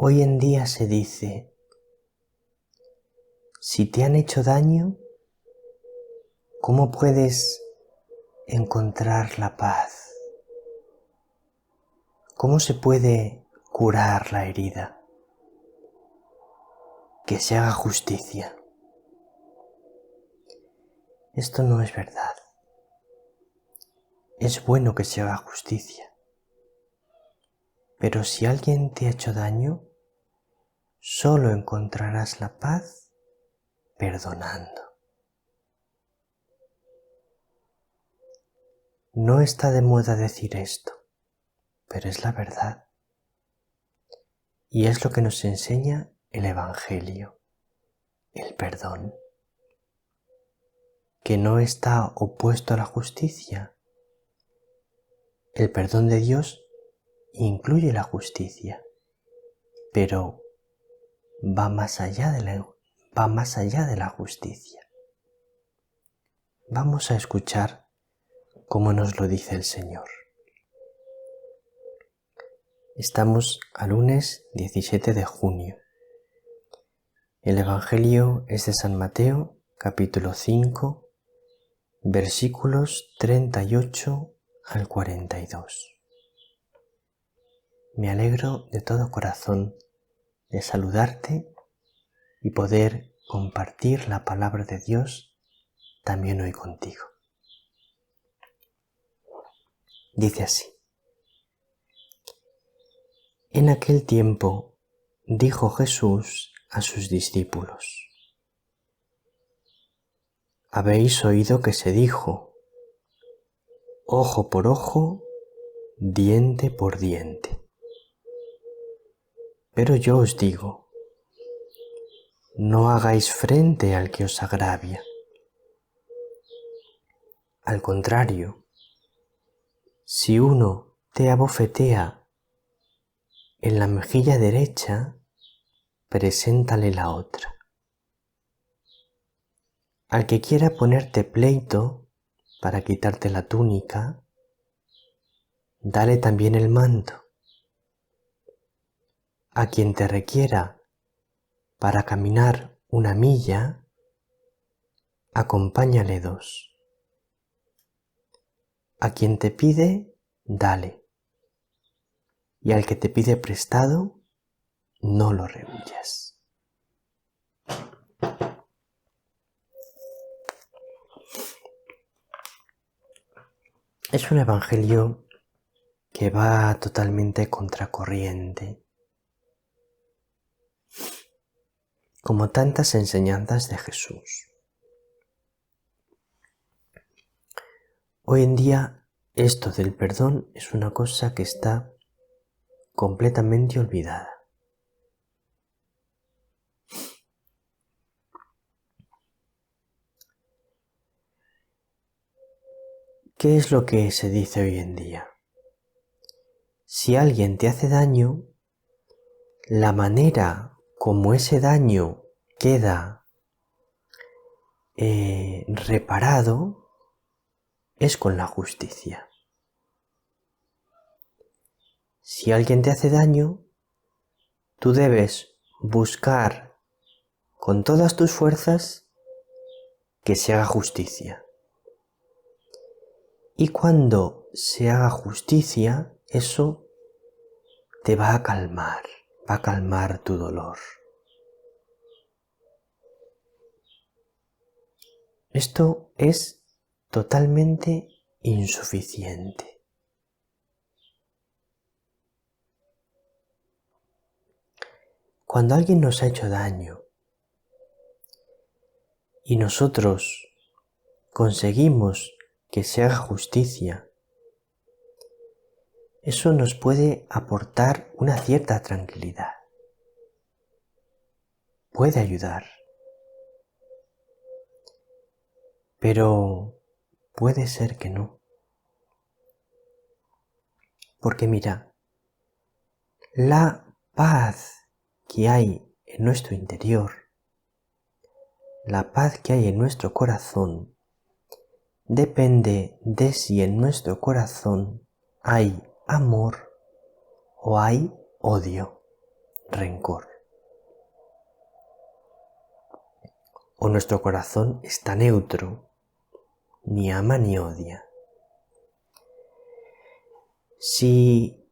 Hoy en día se dice, si te han hecho daño, ¿cómo puedes encontrar la paz? ¿Cómo se puede curar la herida? Que se haga justicia. Esto no es verdad. Es bueno que se haga justicia. Pero si alguien te ha hecho daño, solo encontrarás la paz perdonando. No está de moda decir esto, pero es la verdad. Y es lo que nos enseña el Evangelio, el perdón, que no está opuesto a la justicia. El perdón de Dios incluye la justicia, pero va más allá de la justicia. Vamos a escuchar cómo nos lo dice el Señor. Estamos a lunes 17 de junio. El Evangelio es de San Mateo, capítulo 5, versículos 38 al 42. Me alegro de todo corazón de saludarte y poder compartir la palabra de Dios también hoy contigo. Dice así: En aquel tiempo dijo Jesús a sus discípulos: Habéis oído que se dijo, ojo por ojo, diente por diente. Pero yo os digo, no hagáis frente al que os agravia. Al contrario, si uno te abofetea en la mejilla derecha, preséntale la otra. Al que quiera ponerte pleito para quitarte la túnica, dale también el manto. A quien te requiera para caminar una milla, acompáñale 2. A quien te pide, dale. Y al que te pide prestado, no lo rehuyas. Es un evangelio que va totalmente contracorriente, como tantas enseñanzas de Jesús. Hoy en día esto del perdón es una cosa que está completamente olvidada. ¿Qué es lo que se dice hoy en día? Si alguien te hace daño, la manera como ese daño queda reparado es con la justicia. Si alguien te hace daño, tú debes buscar con todas tus fuerzas que se haga justicia. Y cuando se haga justicia, eso te va a calmar tu dolor. Esto es totalmente insuficiente. Cuando alguien nos ha hecho daño y nosotros conseguimos que se haga justicia, eso nos puede aportar una cierta tranquilidad. Puede ayudar. Pero puede ser que no. Porque mira, la paz que hay en nuestro interior, la paz que hay en nuestro corazón, depende de si en nuestro corazón hay amor o hay odio. rencor. O nuestro corazón está neutro, ni ama ni odia. Si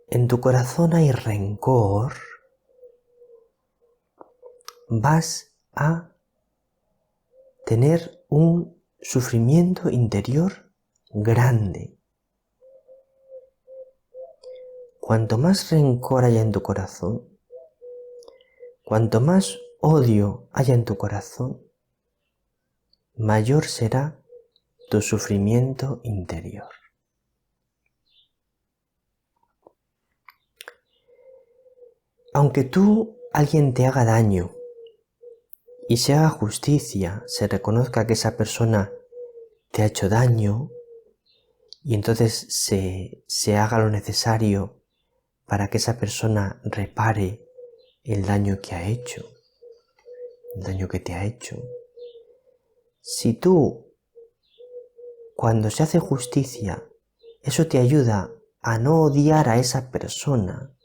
en tu corazón hay rencor, vas a tener un sufrimiento interior grande. Cuanto más rencor haya en tu corazón, cuanto más odio haya en tu corazón, mayor será tu sufrimiento interior. Aunque alguien te haga daño y se haga justicia, se reconozca que esa persona te ha hecho daño y entonces se haga lo necesario para que esa persona repare el daño que ha hecho, el daño que te ha hecho. Si tú, cuando se hace justicia, eso te ayuda a no odiar a esa persona,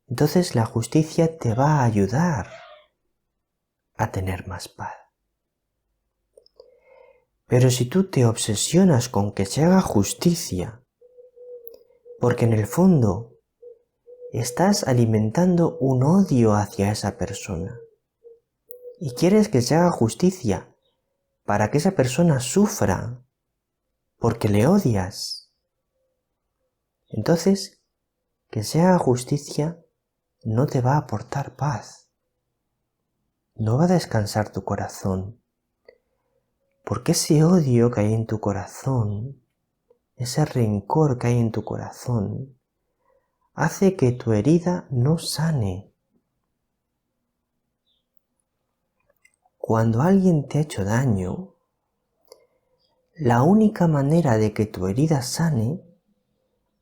entonces la justicia te va a ayudar a tener más paz. Pero si tú te obsesionas con que se haga justicia, porque en el fondo estás alimentando un odio hacia esa persona y quieres que se haga justicia para que esa persona sufra porque le odias, entonces que se haga justicia no te va a aportar paz, no va a descansar tu corazón, porque ese odio que hay en tu corazón, ese rencor que hay en tu corazón, hace que tu herida no sane. Cuando alguien te ha hecho daño, la única manera de que tu herida sane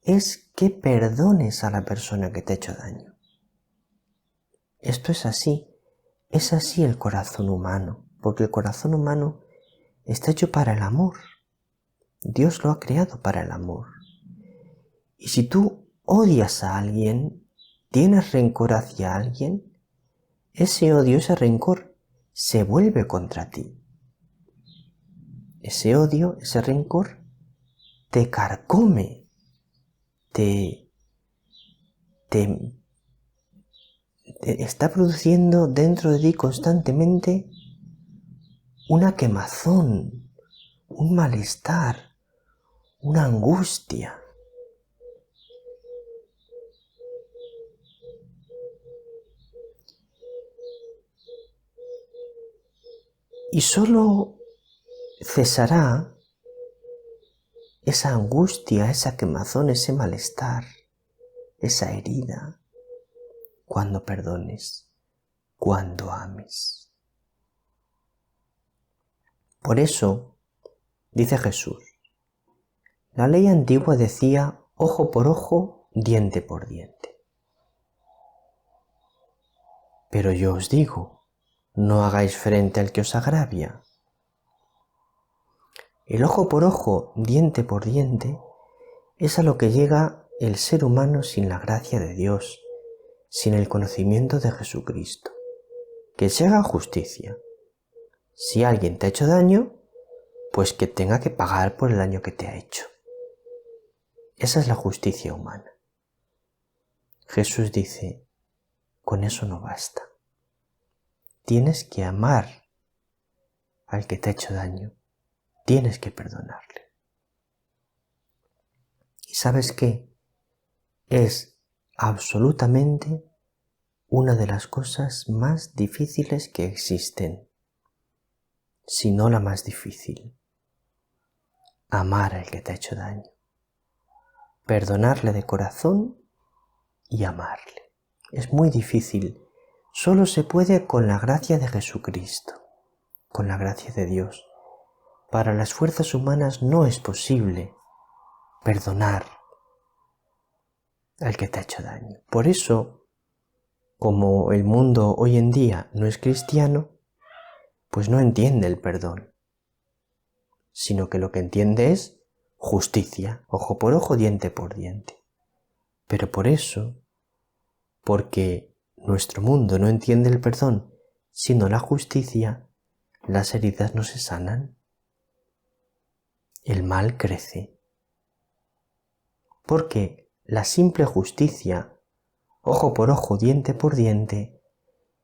es que perdones a la persona que te ha hecho daño. Esto es así el corazón humano, porque el corazón humano está hecho para el amor. Dios lo ha creado para el amor. Y si tú odias a alguien, tienes rencor hacia alguien, ese odio, ese rencor se vuelve contra ti. Ese odio, ese rencor te carcome, te está produciendo dentro de ti constantemente una quemazón, un malestar, una angustia. Y solo cesará esa angustia, esa quemazón, ese malestar, esa herida, cuando perdones, cuando ames. Por eso, dice Jesús, la ley antigua decía ojo por ojo, diente por diente. Pero yo os digo, no hagáis frente al que os agravia. El ojo por ojo, diente por diente, es a lo que llega el ser humano sin la gracia de Dios, sin el conocimiento de Jesucristo. Que se haga justicia. Si alguien te ha hecho daño, pues que tenga que pagar por el daño que te ha hecho. Esa es la justicia humana. Jesús dice, con eso no basta. Tienes que amar al que te ha hecho daño. Tienes que perdonarle. ¿Y sabes qué? Es absolutamente una de las cosas más difíciles que existen, si no la más difícil. Amar al que te ha hecho daño. Perdonarle de corazón y amarle. Es muy difícil. Solo se puede con la gracia de Jesucristo, con la gracia de Dios. Para las fuerzas humanas no es posible perdonar al que te ha hecho daño. Por eso, como el mundo hoy en día no es cristiano, pues no entiende el perdón, sino que lo que entiende es justicia, ojo por ojo, diente por diente. Pero por eso porque nuestro mundo no entiende el perdón, sino la justicia, las heridas no se sanan. El mal crece. Porque la simple justicia, ojo por ojo, diente por diente,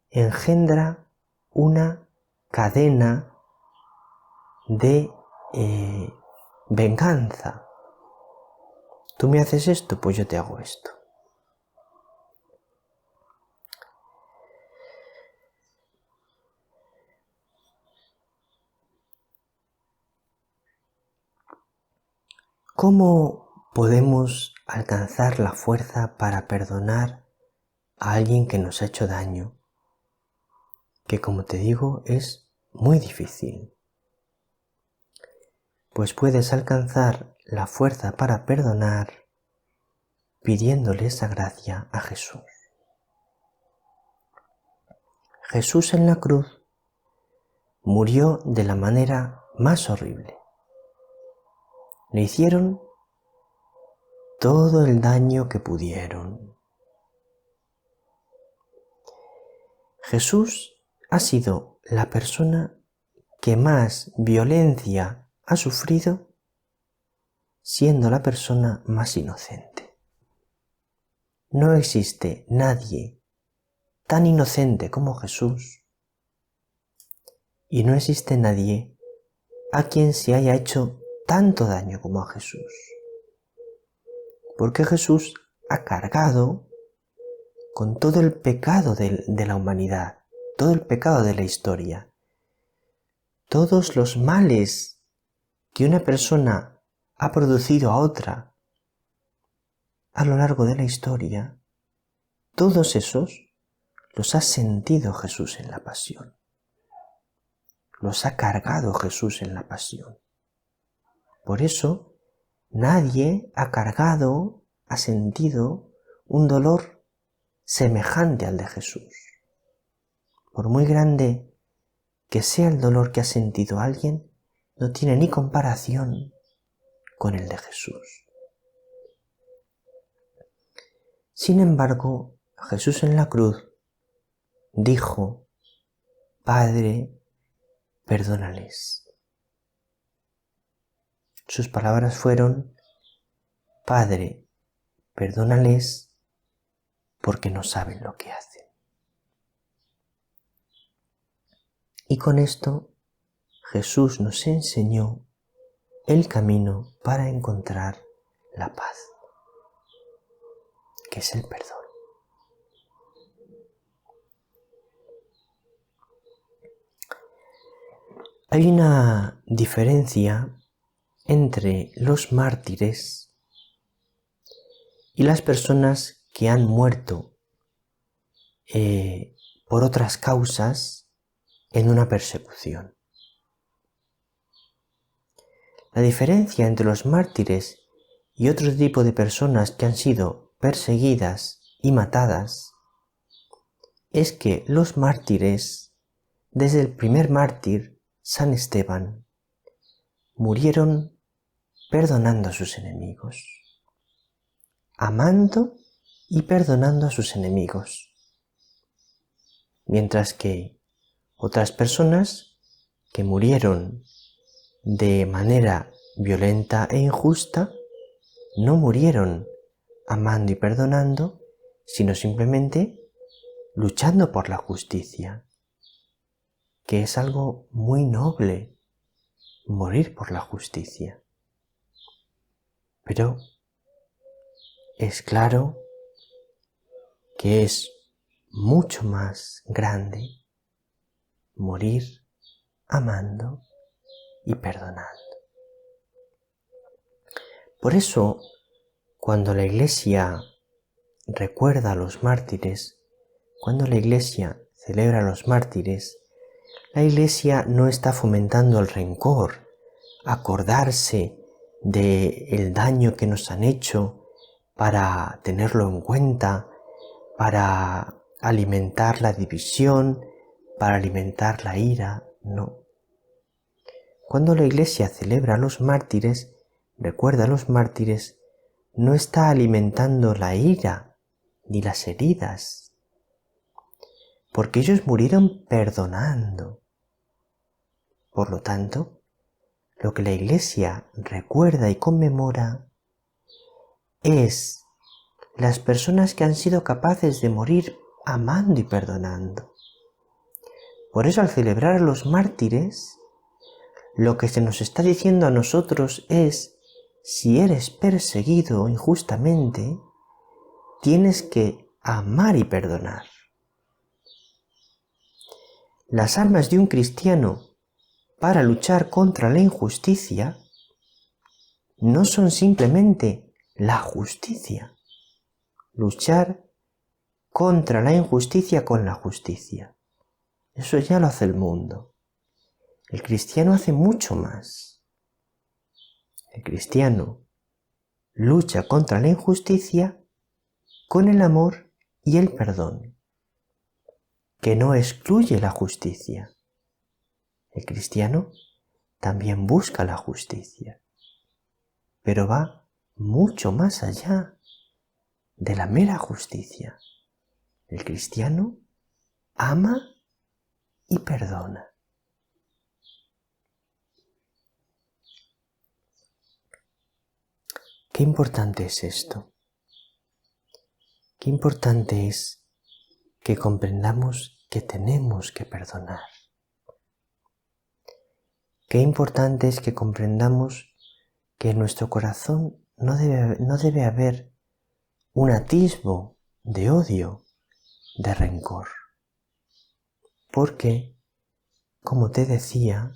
engendra una cadena de venganza. Tú me haces esto, pues yo te hago esto. ¿Cómo podemos alcanzar la fuerza para perdonar a alguien que nos ha hecho daño? Que, como te digo, es muy difícil. Pues puedes alcanzar la fuerza para perdonar pidiéndole esa gracia a Jesús. Jesús en la cruz murió de la manera más horrible. Le hicieron todo el daño que pudieron. Jesús ha sido la persona que más violencia ha sufrido, siendo la persona más inocente. No existe nadie tan inocente como Jesús, y no existe nadie a quien se haya hecho tanto daño como a Jesús. Porque Jesús ha cargado con todo el pecado de la humanidad, todo el pecado de la historia, todos los males que una persona ha producido a otra a lo largo de la historia, todos esos los ha sentido Jesús en la pasión. Los ha cargado Jesús en la pasión. Por eso, nadie ha cargado, ha sentido un dolor semejante al de Jesús. Por muy grande que sea el dolor que ha sentido alguien, no tiene ni comparación con el de Jesús. Sin embargo, Jesús en la cruz dijo: Padre, perdónales. Sus palabras fueron: Padre, perdónales porque no saben lo que hacen. Y con esto Jesús nos enseñó el camino para encontrar la paz, que es el perdón. Hay una diferencia entre los mártires y las personas que han muerto por otras causas en una persecución. La diferencia entre los mártires y otro tipo de personas que han sido perseguidas y matadas es que los mártires, desde el primer mártir, San Esteban, murieron perdonando a sus enemigos, amando y perdonando a sus enemigos, mientras que otras personas que murieron de manera violenta e injusta no murieron amando y perdonando, sino simplemente luchando por la justicia, que es algo muy noble, morir por la justicia. Pero es claro que es mucho más grande morir amando y perdonando. Por eso, cuando la Iglesia recuerda a los mártires, cuando la Iglesia celebra a los mártires, la Iglesia no está fomentando el rencor, acordarse del daño que nos han hecho para tenerlo en cuenta, para alimentar la división, para alimentar la ira, no. Cuando la Iglesia celebra a los mártires, recuerda a los mártires, no está alimentando la ira ni las heridas, porque ellos murieron perdonando. Por lo tanto, lo que la Iglesia recuerda y conmemora es las personas que han sido capaces de morir amando y perdonando. Por eso, al celebrar a los mártires, lo que se nos está diciendo a nosotros es: si eres perseguido injustamente, tienes que amar y perdonar. Las armas de un cristiano para luchar contra la injusticia no son simplemente la justicia. Luchar contra la injusticia con la justicia. Eso ya lo hace el mundo. El cristiano hace mucho más. El cristiano lucha contra la injusticia con el amor y el perdón, que no excluye la justicia. El cristiano también busca la justicia, pero va mucho más allá de la mera justicia. El cristiano ama y perdona. Qué importante es esto. Qué importante es que comprendamos que tenemos que perdonar. Qué importante es que comprendamos que en nuestro corazón no debe haber un atisbo de odio, de rencor. Porque, como te decía,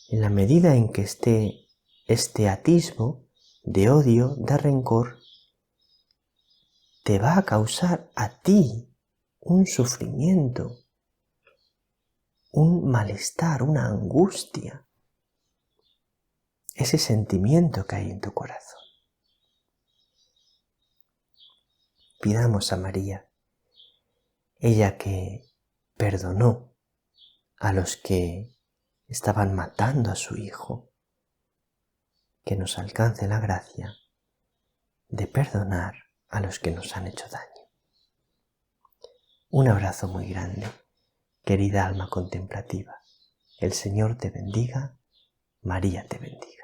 en la medida en que esté este atisbo de odio, de rencor, te va a causar a ti un sufrimiento, un malestar, una angustia, ese sentimiento que hay en tu corazón. Pidamos a María, ella que perdonó a los que estaban matando a su hijo, que nos alcance la gracia de perdonar a los que nos han hecho daño. Un abrazo muy grande, querida alma contemplativa. El Señor te bendiga, María te bendiga.